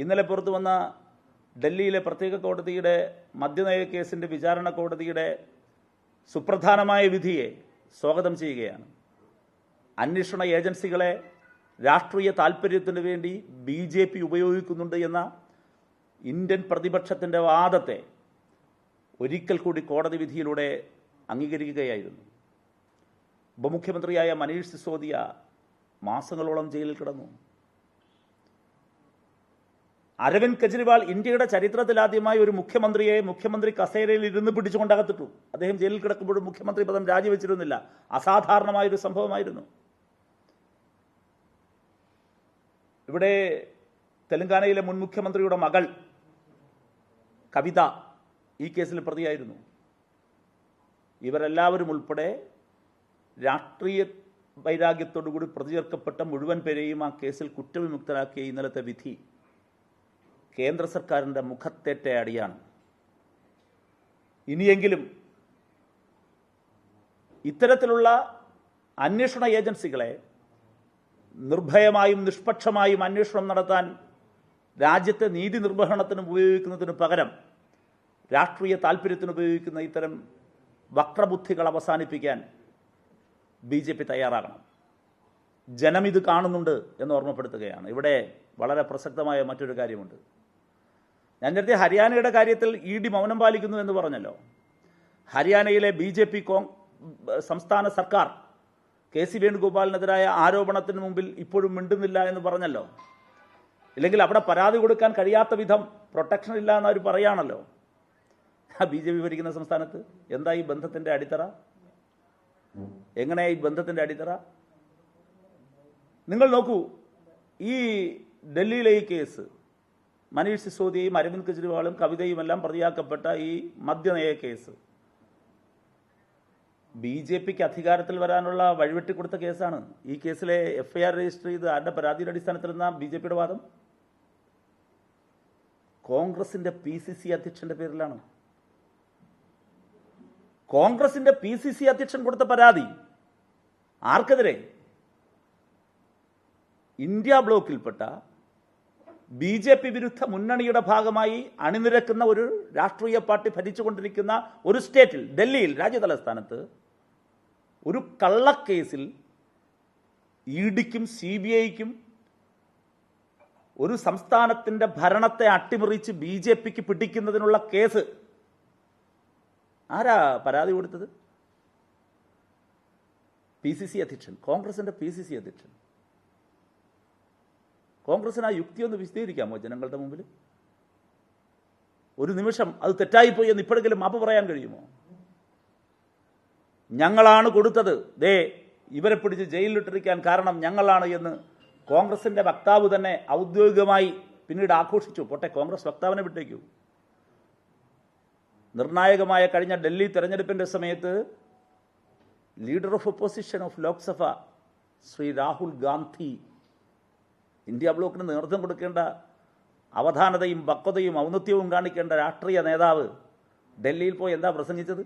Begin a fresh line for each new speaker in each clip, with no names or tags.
ഇന്നലെ പുറത്തു വന്ന ഡൽഹിയിലെ പ്രത്യേക കോടതിയുടെ മദ്യനയ കേസിൻ്റെ വിചാരണ കോടതിയുടെ സുപ്രധാനമായ വിധിയെ സ്വാഗതം ചെയ്യുകയാണ്. അന്വേഷണ ഏജൻസികളെ രാഷ്ട്രീയ താൽപ്പര്യത്തിന് വേണ്ടി BJP ഉപയോഗിക്കുന്നുണ്ട് എന്ന ഇന്ത്യൻ പ്രതിപക്ഷത്തിൻ്റെ വാദത്തെ ഒരിക്കൽ കൂടി കോടതി വിധിയിലൂടെ അംഗീകരിക്കുകയായിരുന്നു. ഉപമുഖ്യമന്ത്രിയായ മനീഷ് സിസോദിയ മാസങ്ങളോളം ജയിലിൽ കിടന്നു. അരവിന്ദ് കെജ്രിവാൾ ഇന്ത്യയുടെ ചരിത്രത്തിലാദ്യമായി ഒരു മുഖ്യമന്ത്രിയെ മുഖ്യമന്ത്രി കസേരയിൽ ഇരുന്ന് പിടിച്ചുകൊണ്ടകത്തിട്ടു. അദ്ദേഹം ജയിലിൽ കിടക്കുമ്പോഴും മുഖ്യമന്ത്രി പദം രാജിവെച്ചിരുന്നില്ല. അസാധാരണമായൊരു സംഭവമായിരുന്നു. ഇവിടെ തെലങ്കാനയിലെ മുൻ മുഖ്യമന്ത്രിയുടെ മകൾ കവിത ഈ കേസിൽ പ്രതിയായിരുന്നു. ഇവരെല്ലാവരും ഉൾപ്പെടെ രാഷ്ട്രീയ വൈരാഗ്യത്തോടുകൂടി പ്രതി ചേർക്കപ്പെട്ട മുഴുവൻ പേരെയും ആ കേസിൽ കുറ്റവിമുക്തരാക്കിയ ഇന്നലത്തെ വിധി കേന്ദ്ര സർക്കാരിൻ്റെ മുഖത്തേറ്റ അടിയാണ്. ഇനിയെങ്കിലും ഇത്തരത്തിലുള്ള അന്വേഷണ ഏജൻസികളെ നിർഭയമായും നിഷ്പക്ഷമായും അന്വേഷണം നടത്താൻ രാജ്യത്തെ നീതി നിർവഹണത്തിന് ഉപയോഗിക്കുന്നതിന് പകരം രാഷ്ട്രീയ താൽപ്പര്യത്തിന് ഉപയോഗിക്കുന്ന ഇത്തരം വക്രബുദ്ധികൾ അവസാനിപ്പിക്കാൻ BJP തയ്യാറാകണം. ജനമിത് കാണുന്നുണ്ട് എന്ന് ഓർമ്മപ്പെടുത്തുകയാണ്. ഇവിടെ വളരെ പ്രസക്തമായ മറ്റൊരു കാര്യമുണ്ട്. ഞാൻ നേരത്തെ ഹരിയാനയുടെ കാര്യത്തിൽ ED മൗനം പാലിക്കുന്നു എന്ന് പറഞ്ഞല്ലോ. ഹരിയാനയിലെ BJP സംസ്ഥാന സർക്കാർ KC വേണുഗോപാലിനെതിരായ ആരോപണത്തിന് മുമ്പിൽ ഇപ്പോഴും മിണ്ടുന്നില്ല എന്ന് പറഞ്ഞല്ലോ. ഇല്ലെങ്കിൽ അവിടെ പരാതി കൊടുക്കാൻ കഴിയാത്ത വിധം പ്രൊട്ടക്ഷൻ ഇല്ല എന്നവർ പറയാണല്ലോ. BJP ഭരിക്കുന്ന സംസ്ഥാനത്ത് എന്താ ഈ ബന്ധത്തിൻ്റെ അടിത്തറ? എങ്ങനെയാ ഈ ബന്ധത്തിൻ്റെ അടിത്തറ? നിങ്ങൾ നോക്കൂ, ഈ ഡൽഹിയിലെ ഈ കേസ്, മനീഷ് സിസോദിയയും അരവിന്ദ് കെജ്രിവാളും കവിതയും എല്ലാം പ്രതിയാക്കപ്പെട്ട ഈ മദ്യനയ കേസ് BJPക്ക് അധികാരത്തിൽ വരാനുള്ള വഴിവെട്ടിക്കൊടുത്ത കേസാണ്. ഈ കേസിലെ FIR രജിസ്റ്റർ ചെയ്ത് ആരുടെ പരാതിയുടെ അടിസ്ഥാനത്തിലെന്ന BJPയുടെ വാദം കോൺഗ്രസിന്റെ PCC അധ്യക്ഷന്റെ പേരിലാണ്. കോൺഗ്രസിന്റെ PCC അധ്യക്ഷൻ കൊടുത്ത പരാതി ആർക്കെതിരെ? ഇന്ത്യ ബ്ലോക്കിൽപ്പെട്ട BJP വിരുദ്ധ മുന്നണിയുടെ ഭാഗമായി അണിനിരക്കുന്ന ഒരു രാഷ്ട്രീയ പാർട്ടി ഭരിച്ചുകൊണ്ടിരിക്കുന്ന ഒരു സ്റ്റേറ്റിൽ, ഡൽഹിയിൽ, രാജ്യതലസ്ഥാനത്ത് ഒരു കള്ളക്കേസിൽ EDക്കും CBIക്കും ഒരു സംസ്ഥാനത്തിൻ്റെ ഭരണത്തെ അട്ടിമറിച്ച് BJPക്ക് പിടിക്കുന്നതിനുള്ള കേസ് ആരാ പരാതി കൊടുത്തത്? PCC അധ്യക്ഷൻ, കോൺഗ്രസിന്റെ PCC അധ്യക്ഷൻ. കോൺഗ്രസിന് ആ യുക്തിയൊന്ന് വിശദീകരിക്കാമോ ജനങ്ങളുടെ മുമ്പിൽ? ഒരു നിമിഷം അത് തെറ്റായിപ്പോയി എന്ന് ഇപ്പോഴെങ്കിലും മാപ്പ് പറയാൻ കഴിയുമോ? ഞങ്ങളാണ് കൊടുത്തത്, ദേ ഇവരെ പിടിച്ച് ജയിലിലിട്ടിരിക്കാൻ കാരണം ഞങ്ങളാണ് എന്ന് കോൺഗ്രസിന്റെ വക്താവ് തന്നെ ഔദ്യോഗികമായി പിന്നീട് ആഘോഷിച്ചു. പോട്ടെ, കോൺഗ്രസ് വക്താവിനെ വിട്ടേക്കൂ. നിർണായകമായ കഴിഞ്ഞ ഡൽഹി തെരഞ്ഞെടുപ്പിന്റെ സമയത്ത് leader of opposition of Lok Sabha Shri Rahul Gandhi, India ബ്ലോക്കിന് നേതൃത്വം കൊടുക്കേണ്ട അവധാനതയും പക്വതയും ഔന്നത്യവും കാണിക്കേണ്ട രാഷ്ട്രീയ നേതാവ് ഡൽഹിയിൽ പോയി എന്താ പ്രസംഗിച്ചത്?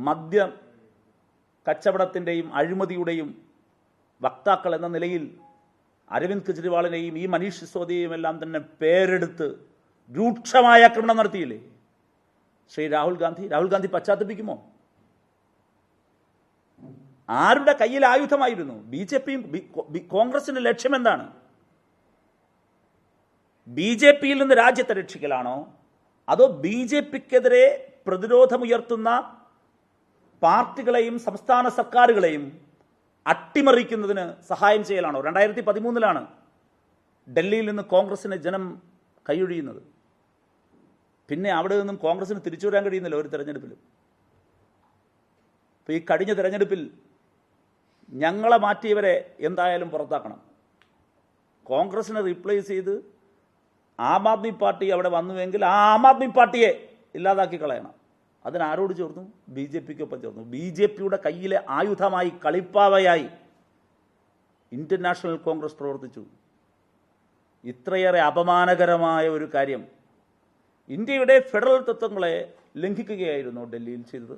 മദ്യ കച്ചവടത്തിൻ്റെയും അഴിമതിയുടെയും വക്താക്കൾ എന്ന നിലയിൽ അരവിന്ദ് കെജ്രിവാളിനെയും ഈ മനീഷ് സിസോദിയെയും എല്ലാം തന്നെ പേരെടുത്ത് രൂക്ഷമായ ആക്രമണം നടത്തിയില്ലേ ശ്രീ രാഹുൽ ഗാന്ധി? രാഹുൽ ഗാന്ധി പശ്ചാത്തപിക്കുമോ? ആരുടെ കയ്യിൽ ആയുധമായിരുന്നു? BJPയും കോൺഗ്രസിന്റെ ലക്ഷ്യം എന്താണ്? BJPയിൽ നിന്ന് രാജ്യത്തെ രക്ഷിക്കലാണോ, അതോ BJPക്കെതിരെ പ്രതിരോധമുയർത്തുന്ന പാർട്ടികളെയും സംസ്ഥാന സർക്കാരുകളെയും അട്ടിമറിക്കുന്നതിന് സഹായം ചെയ്യലാണോ? 2013 ഡൽഹിയിൽ നിന്ന് കോൺഗ്രസിന് ജനം കൈയൊഴിയുന്നത്. പിന്നെ അവിടെ നിന്നും കോൺഗ്രസിന് തിരിച്ചു വരാൻ കഴിയുന്നില്ല ഒരു തെരഞ്ഞെടുപ്പിലും. അപ്പോൾ ഈ കഴിഞ്ഞ തെരഞ്ഞെടുപ്പിൽ ഞങ്ങളെ മാറ്റിയവരെ എന്തായാലും പുറത്താക്കണം. കോൺഗ്രസിനെ റീപ്ലേസ് ചെയ്ത് ആം ആദ്മി പാർട്ടി അവിടെ വന്നുവെങ്കിൽ ആ ആം ആദ്മി പാർട്ടിയെ ഇല്ലാതാക്കി കളയണം. അതിനാരോട് ചേർന്നു? BJPക്കൊപ്പം ചേർന്നു. BJPയുടെ കയ്യിലെ ആയുധമായി, കളിപ്പാവയായി ഇന്ത്യൻ നാഷണൽ കോൺഗ്രസ് പ്രവർത്തിച്ചു. ഇത്രയേറെ അപമാനകരമായ ഒരു കാര്യം ഇന്ത്യയുടെ ഫെഡറൽ തത്വങ്ങളെ ലംഘിക്കുകയായിരുന്നു ഡൽഹിയിൽ ചെയ്തത്.